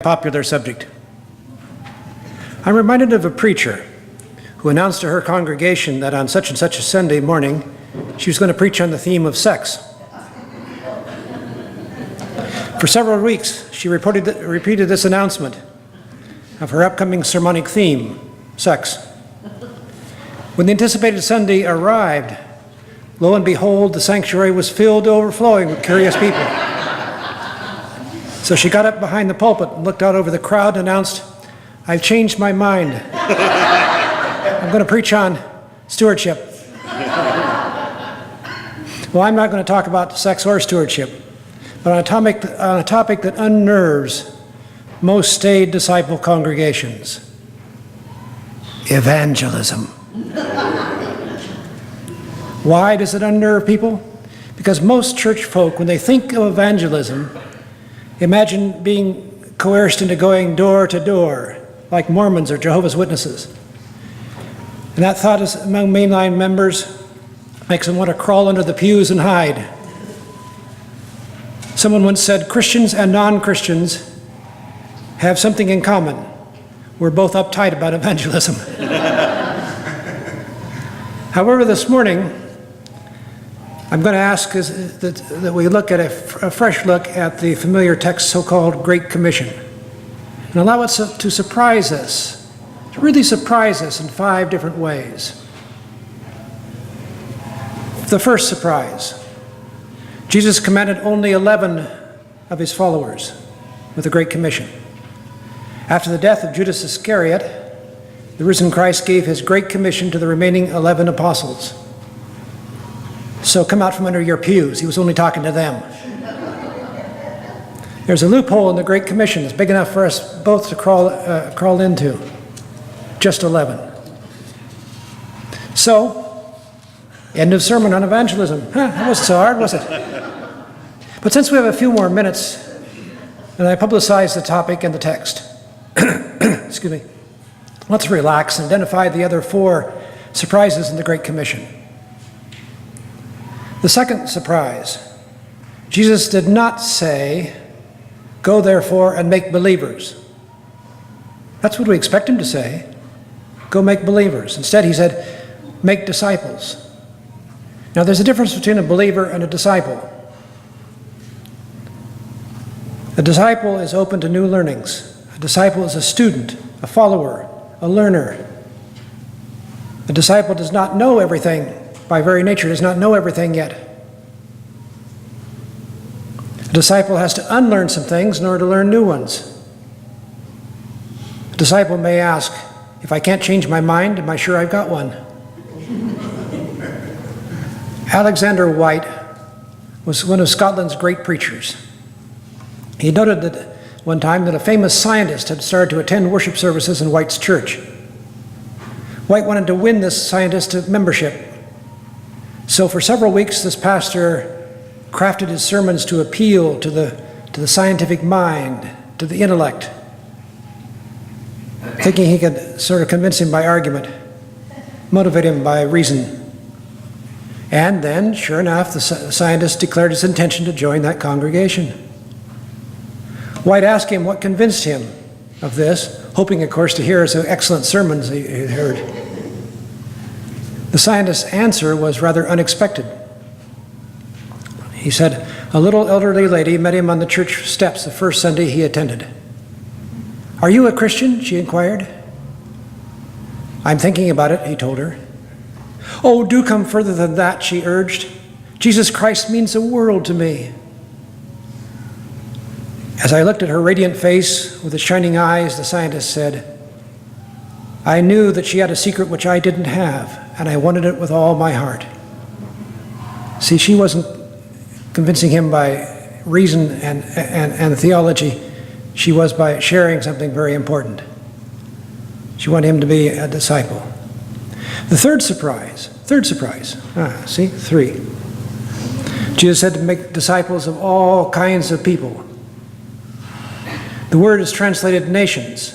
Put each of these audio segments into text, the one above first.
popular subject. I'm reminded of a preacher who announced to her congregation that on such and such a Sunday morning, she was going to preach on the theme of sex. For several weeks, she repeated this announcement of her upcoming sermonic theme, sex. When the anticipated Sunday arrived, lo and behold, the sanctuary was filled to overflowing with curious people. So she got up behind the pulpit and looked out over the crowd and announced, "I've changed my mind. I'm going to preach on stewardship." Well, I'm not going to talk about sex or stewardship, but on a topic that unnerves most staid disciple congregations: evangelism. Why does it unnerve people? Because most church folk, when they think of evangelism, imagine being coerced into going door to door, like Mormons or Jehovah's Witnesses. And that thought is among mainline members makes them want to crawl under the pews and hide. Someone once said, Christians and non-Christians have something in common. We're both uptight about evangelism. However, this morning, I'm going to ask that we look at a fresh look at the familiar text, so-called Great Commission, and allow it to surprise us, to really surprise us in 5 different ways. The first surprise: Jesus commanded only 11 of his followers with the Great Commission. After the death of Judas Iscariot, the risen Christ gave his Great Commission to the remaining 11 apostles. So come out from under your pews. He was only talking to them. There's a loophole in the Great Commission that's big enough for us both to crawl into. Just 11. So, end of sermon on evangelism. That wasn't so hard, was it? But since we have a few more minutes, and I publicize the topic and the text, excuse me, let's relax and identify the other 4 surprises in the Great Commission. The second surprise: Jesus did not say, "Go therefore and make believers." That's what we expect him to say. Go make believers. Instead, he said, make disciples. Now, there's a difference between a believer and a disciple. A disciple is open to new learnings. A disciple is a student, a follower, a learner. A disciple does not know everything. By very nature, does not know everything yet. A disciple has to unlearn some things in order to learn new ones. A disciple may ask, if I can't change my mind, am I sure I've got one? Alexander White was one of Scotland's great preachers. He noted that one time that a famous scientist had started to attend worship services in White's church. White wanted to win this scientist to membership. So for several weeks, this pastor crafted his sermons to appeal to the scientific mind, to the intellect, thinking he could sort of convince him by argument, motivate him by reason. And then, sure enough, the scientist declared his intention to join that congregation. White asked him what convinced him of this, hoping, of course, to hear his excellent sermons he had heard. The scientist's answer was rather unexpected. He said, a little elderly lady met him on the church steps the first Sunday he attended. "Are you a Christian?" she inquired. "I'm thinking about it," he told her. "Oh, do come further than that," she urged. "Jesus Christ means the world to me." As I looked at her radiant face with its shining eyes, the scientist said, "I knew that she had a secret which I didn't have, and I wanted it with all my heart." See, she wasn't convincing him by reason and theology. She was by sharing something very important. She wanted him to be a disciple. The third surprise. 3. Jesus said to make disciples of all kinds of people. The word is translated nations,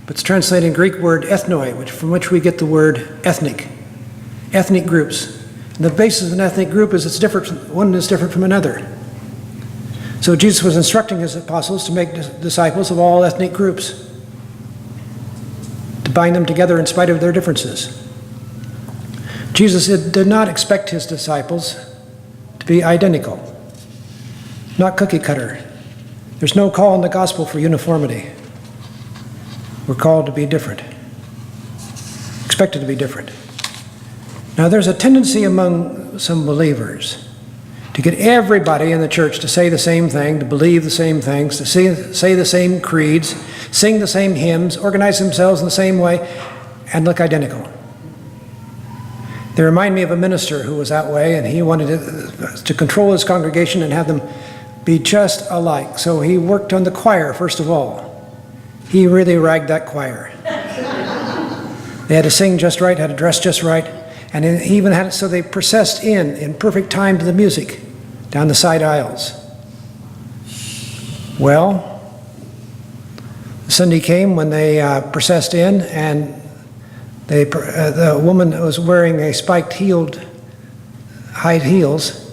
but it's translated in Greek word ethnoi, from which we get the word ethnic groups. And the basis of an ethnic group is one is different from another. So Jesus was instructing his apostles to make disciples of all ethnic groups, to bind them together in spite of their differences. Jesus did not expect his disciples to be identical, not cookie cutter. There's no call in the gospel for uniformity. We're called to be different, expected to be different. Now, there's a tendency among some believers to get everybody in the church to say the same thing, to believe the same things, to say the same creeds, sing the same hymns, organize themselves in the same way, and look identical. They remind me of a minister who was that way, and he wanted to control his congregation and have them be just alike. So he worked on the choir, first of all. He really ragged that choir. They had to sing just right, had to dress just right, and he even had it so they processed in perfect time to the music down the side aisles. Well, Sunday came when they processed in, and the woman who was wearing a spiked-heeled high heels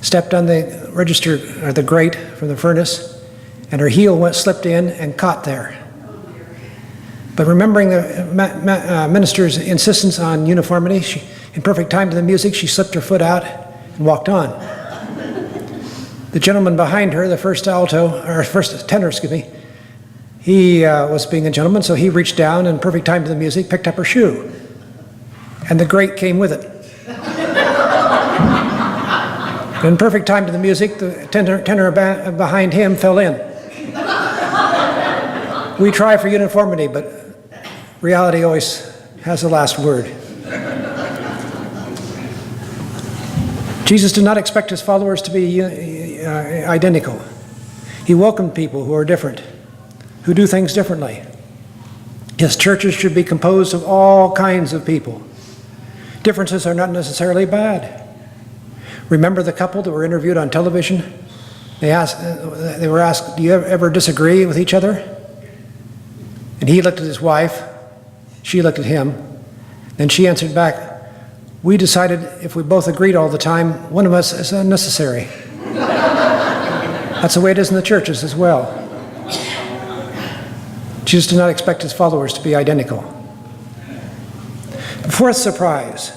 stepped on the register, or the grate from the furnace, and her heel slipped in and caught there. But remembering the minister's insistence on uniformity, in perfect time to the music, she slipped her foot out and walked on. The gentleman behind her, the first tenor, he was being a gentleman, so he reached down in perfect time to the music, picked up her shoe, and the grate came with it. In perfect time to the music, the tenor behind him fell in. We try for uniformity, but reality always has the last word. Jesus did not expect his followers to be identical. He welcomed people who are different, who do things differently. His churches should be composed of all kinds of people. Differences are not necessarily bad. Remember the couple that were interviewed on television? They were asked, do you ever disagree with each other? And he looked at his wife, she looked at him, then she answered back, we decided if we both agreed all the time, one of us is unnecessary. That's the way it is in the churches as well. Jesus did not expect his followers to be identical. The fourth surprise,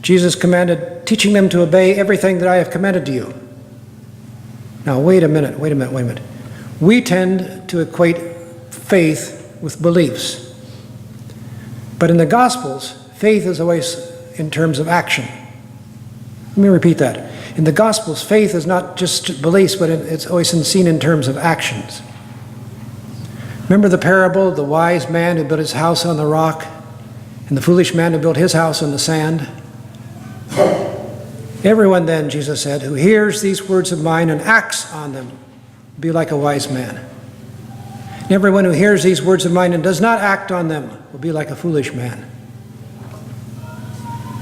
Jesus commanded, teaching them to obey everything that I have commanded to you. Now, wait a minute. We tend to equate faith with beliefs. But in the Gospels, faith is always in terms of action. Let me repeat that. In the Gospels, faith is not just beliefs, but it's always seen in terms of actions. Remember the parable of the wise man who built his house on the rock and the foolish man who built his house on the sand? Everyone then, Jesus said, who hears these words of mine and acts on them will be like a wise man. And everyone who hears these words of mine and does not act on them will be like a foolish man.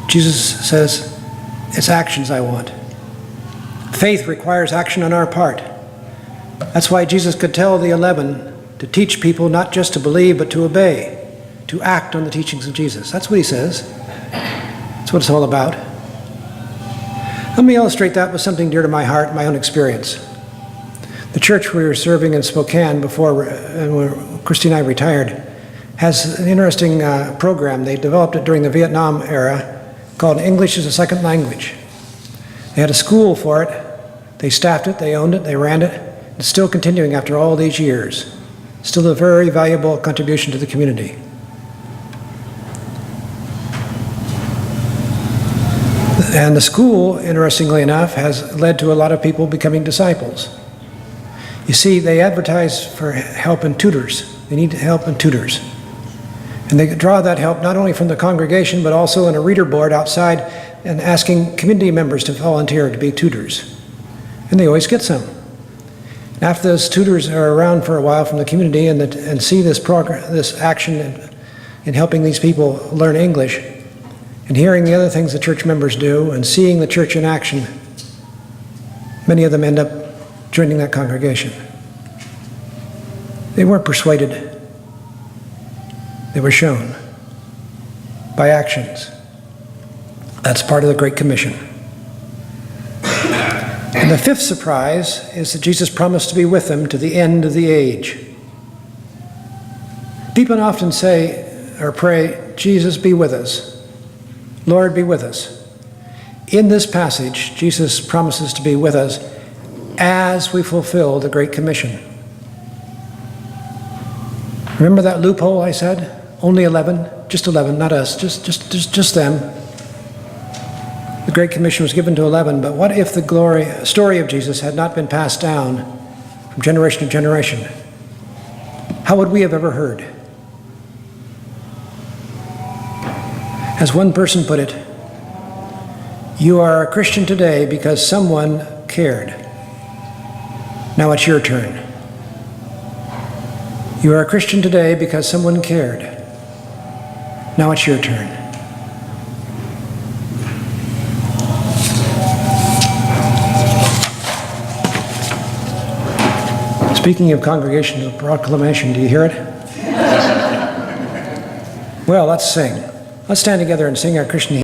Jesus says, it's actions I want. Faith requires action on our part. That's why Jesus could tell the 11 to teach people not just to believe, but to obey, to act on the teachings of Jesus. That's what he says. That's what it's all about. Let me illustrate that with something dear to my heart, my own experience. The church we were serving in Spokane before Christy and I retired has an interesting program. They developed it during the Vietnam era called English as a Second Language. They had a school for it. They staffed it, they owned it, they ran it. It's still continuing after all these years. Still a very valuable contribution to the community. And the school, interestingly enough, has led to a lot of people becoming disciples. You see, they advertise for help and tutors. They need help and tutors. And they draw that help not only from the congregation, but also in a reader board outside and asking community members to volunteer to be tutors. And they always get some. After those tutors are around for a while from the community and see this action in helping these people learn English, and hearing the other things the church members do, and seeing the church in action, many of them end up joining that congregation. They weren't persuaded. They were shown by actions. That's part of the Great Commission. And the fifth surprise is that Jesus promised to be with them to the end of the age. People often say or pray, Jesus, be with us. Lord, be with us. In this passage, Jesus promises to be with us as we fulfill the Great Commission. Remember that loophole I said? Only 11? Just 11, not us, just them. The Great Commission was given to 11, but what if the story of Jesus had not been passed down from generation to generation? How would we have ever heard? As one person put it, you are a Christian today because someone cared. Now it's your turn. You are a Christian today because someone cared. Now it's your turn. Speaking of congregational proclamation, do you hear it? Well, let's sing. Let's stand together and sing our Christian hymn.